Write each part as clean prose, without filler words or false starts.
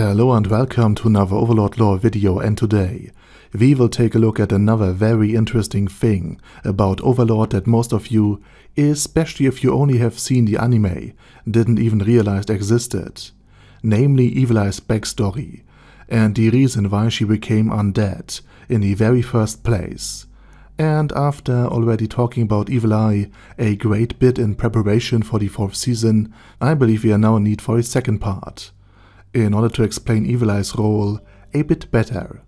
Hello and welcome to another Overlord lore video, and today we will take a look at another very interesting thing about Overlord that most of you, especially if you only have seen the anime, didn't even realize existed. Namely Evileye's backstory and the reason why she became undead in the very first place. And after already talking about Evileye a great bit in preparation for the 4th season, I believe we are now in need for a second part, in order to explain Evileye's role a bit better.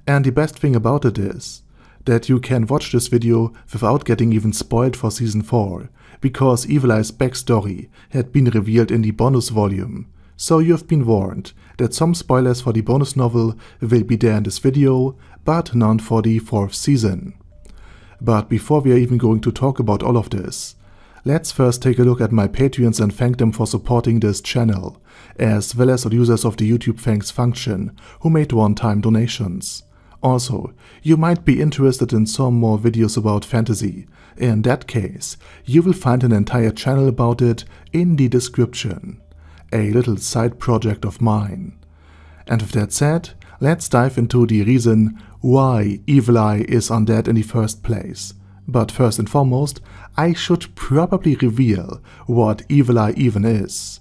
And the best thing about it is that you can watch this video without getting even spoiled for season 4, because Evileye's backstory had been revealed in the bonus volume. So you've been warned that some spoilers for the bonus novel will be there in this video, but none for the 4th season. But before we are even going to talk about all of this, let's first take a look at my Patreons and thank them for supporting this channel, as well as all users of the YouTube thanks function who made one-time donations. Also, you might be interested in some more videos about fantasy. In that case, you will find an entire channel about it in the description. A little side project of mine. And with that said, let's dive into the reason why Evileye is undead in the first place. But first and foremost, I should probably reveal what Evileye even is.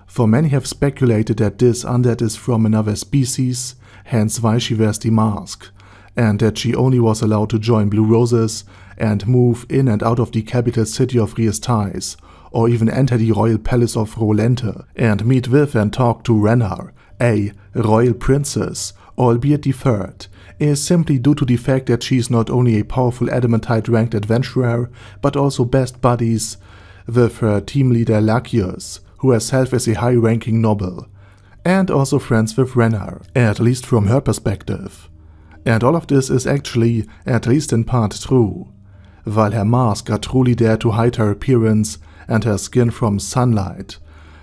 For many have speculated that this undead is from another species, hence why she wears the mask, and that she only was allowed to join Blue Roses and move in and out of the capital city of Riestais, or even enter the royal palace of Rolente and meet with and talk to Rennar, a royal princess, albeit the third, is simply due to the fact that she is not only a powerful adamantite ranked adventurer, but also best buddies with her team leader Lakius, who herself is a high-ranking noble, and also friends with Rennar, at least from her perspective. And all of this is actually, at least in part, true, while her mask are truly there to hide her appearance and her skin from sunlight,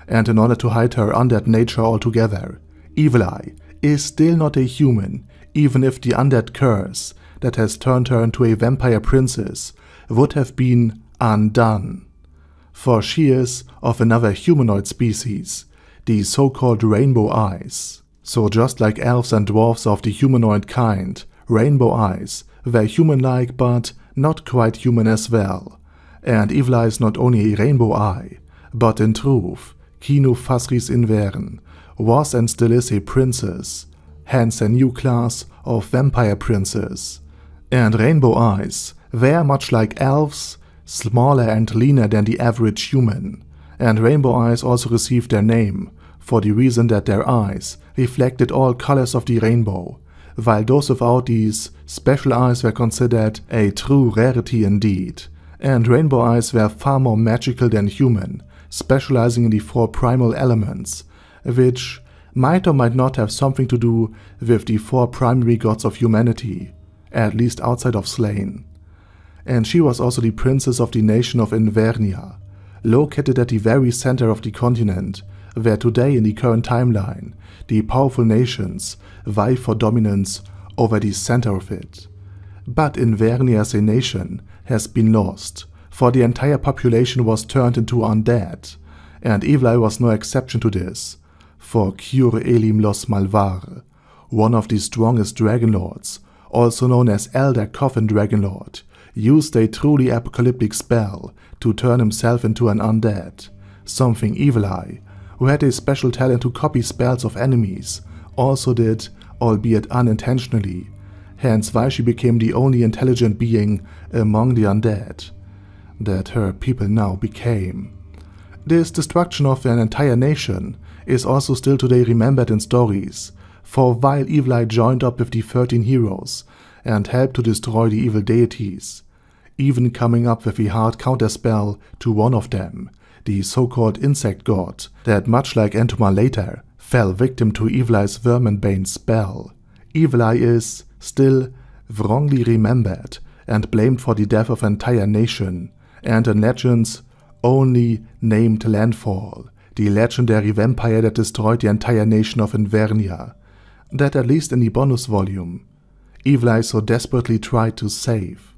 and in order to hide her undead nature altogether, Evileye is still not a human, even if the undead curse that has turned her into a vampire princess would have been undone. For she is of another humanoid species, the so-called Rainbow Eyes. So just like elves and dwarves of the humanoid kind, Rainbow Eyes were human-like but not quite human as well. And Evileye is not only a Rainbow Eye, but in truth, Kinu Fasris Inveren, was and still is a princess, hence a new class of vampire princess. And Rainbow Eyes were, much like elves, smaller and leaner than the average human, and Rainbow Eyes also received their name for the reason that their eyes reflected all colors of the rainbow, while those without these special eyes were considered a true rarity indeed. And Rainbow Eyes were far more magical than human, specializing in the 4 primal elements, which might or might not have something to do with the 4 primary gods of humanity, at least outside of Slain. And she was also the princess of the nation of Invernia, located at the very center of the continent, where today in the current timeline, the powerful nations vie for dominance over the center of it. But Invernia as a nation has been lost, for the entire population was turned into undead, and Evileye was no exception to this, for Cure Elim Los Malvar, one of the strongest dragonlords, also known as Elder Coffin Dragonlord, used a truly apocalyptic spell to turn himself into an undead, something Evileye, who had a special talent to copy spells of enemies, also did, albeit unintentionally, hence why she became the only intelligent being among the undead that her people now became. This destruction of an entire nation is also still today remembered in stories, for while Evileye joined up with the 13 heroes and helped to destroy the evil deities, even coming up with a hard counterspell to one of them, the so-called insect god, that much like Entoma later, fell victim to Evileye's Verminbane spell. Evileye is still wrongly remembered and blamed for the death of an entire nation, and in legends only named Landfall, the legendary vampire that destroyed the entire nation of Invernia, that at least in the bonus volume, Evileye so desperately tried to save.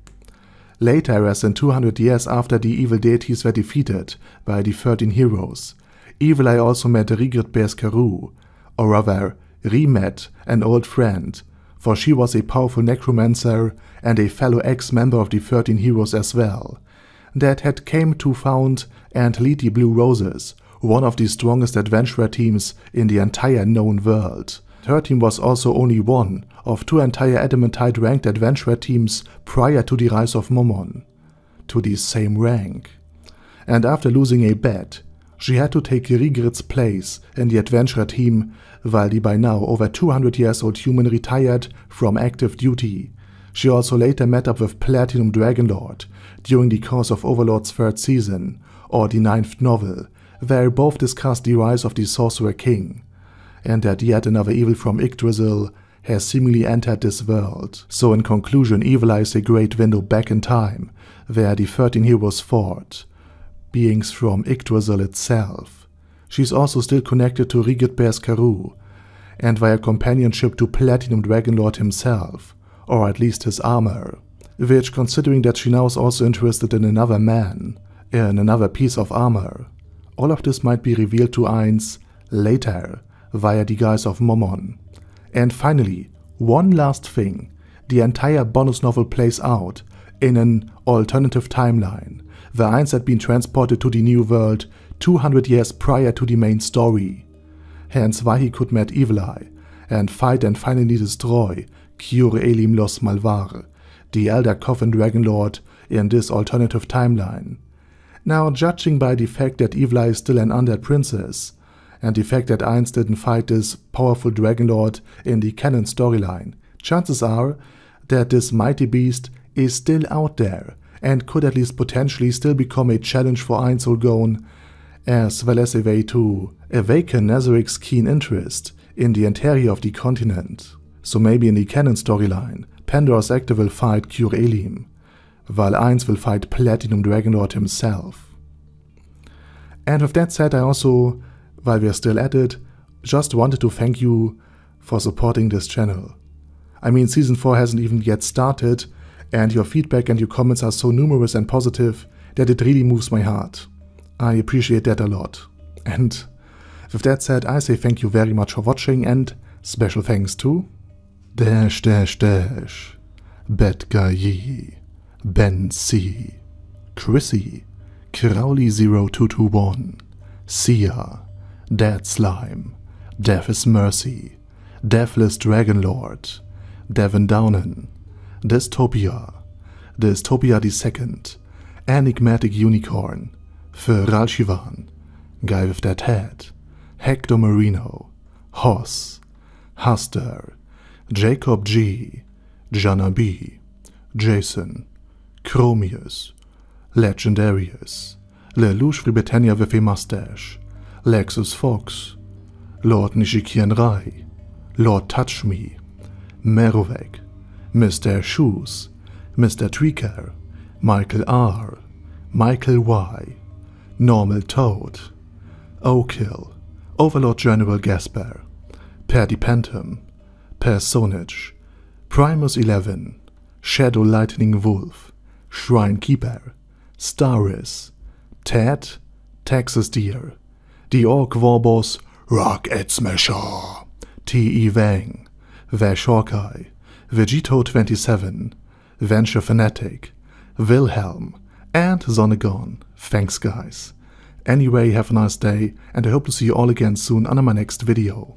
Later, as in 200 years after the evil deities were defeated by the 13 heroes, Evileye also met Rigrid Bears Carew, or rather re-met an old friend, for she was a powerful necromancer and a fellow ex-member of the 13 Heroes as well, that had came to found and lead the Blue Roses, one of the strongest adventurer teams in the entire known world. Her team was also only one of 2 entire Adamantite ranked adventurer teams prior to the rise of Momon to the same rank. And after losing a bet, she had to take Rigrit's place in the adventurer team while the by now over 200 years old human retired from active duty. She also later met up with Platinum Dragonlord during the course of Overlord's 3rd season, or the 9th novel, where both discussed the rise of the Sorcerer King, and that yet another evil from Yggdrasil has seemingly entered this world. So in conclusion, Evileye is a great window back in time, where the 13 heroes fought, beings from Yggdrasil itself. She's also still connected to Rigid Bear's Karoo, and via companionship to Platinum Dragonlord himself, or at least his armor, which, considering that she now is also interested in another man, in another piece of armor, all of this might be revealed to Ainz later via the guise of Momon. And finally, one last thing, the entire bonus novel plays out in an alternative timeline, where Ainz had been transported to the New World 200 years prior to the main story, hence why he could meet Evileye and fight and finally destroy Cure Elim Los Malvar, the Elder Coffin Dragonlord in this alternative timeline. Now, judging by the fact that Evileye is still an undead princess, and the fact that Ainz didn't fight this powerful Dragonlord in the canon storyline, chances are that this mighty beast is still out there and could at least potentially still become a challenge for Ainz Ooal Gown, as well as a way to awaken Nazarik's keen interest in the interior of the continent. So maybe in the canon storyline, Pandora's Actor will fight Cure Elim, while Ainz will fight Platinum Dragonlord himself. And with that said, I also, while we're still at it, just wanted to thank you for supporting this channel. I mean, Season 4 hasn't even yet started, and your feedback and your comments are so numerous and positive that it really moves my heart. I appreciate that a lot. And with that said, I say thank you very much for watching, and special thanks to Betgayi, Ben C, Chrissy, Crowley0221, Sia, Dead Slime, Death is Mercy, Deathless Dragonlord, Devin Downen, Dystopia, Dystopia II, Enigmatic Unicorn, Feral Shivan, Guy with That Head, Hector Marino, Hoss, Huster, Jacob G, Jana B, Jason, Chromius, Legendarius, Lelouch Britannia with a Mustache, Lexus Fox, Lord Nishikian Rai, Lord Touch Me, Merovek, Mr. Shoes, Mr. Tweaker, Michael R, Michael Y, Normal Toad, Okill, Overlord General Gasper, Paddy Pantum, Personage, Primus 11, Shadow Lightning Wolf, Shrine Keeper, Staris, Ted, Texas Deer, The Orc Warboss, Rocket Smasher, T.E. Wang, Vash Hawkeye, Vegito 27, Venture Fanatic, Wilhelm, and Zonegon. Thanks guys. Anyway, have a nice day, and I hope to see you all again soon on my next video.